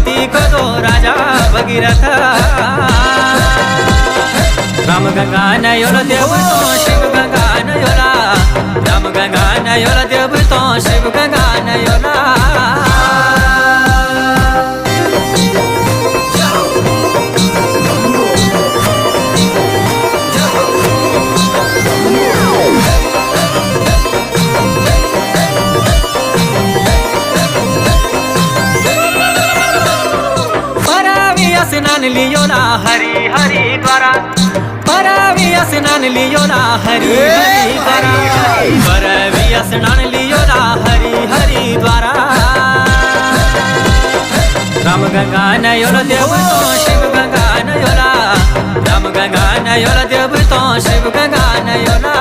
भक्ति करो राजा भगीरथ राम गंगा नयोला देव तो शिव गंगा नयोला राम गंगा नयोला देव तो शिव गंगा नयोला स्नान लियो ना हरि हरि द्वारा परवी स्नान लियो ना हरि हरि द्वारा परवी स्नान लियो ना हरि हरि द्वारा राम गंगा नयोला देव तो शिव गंगा नयोला राम गंगा नयोला देव तो शिव गंगा नयोला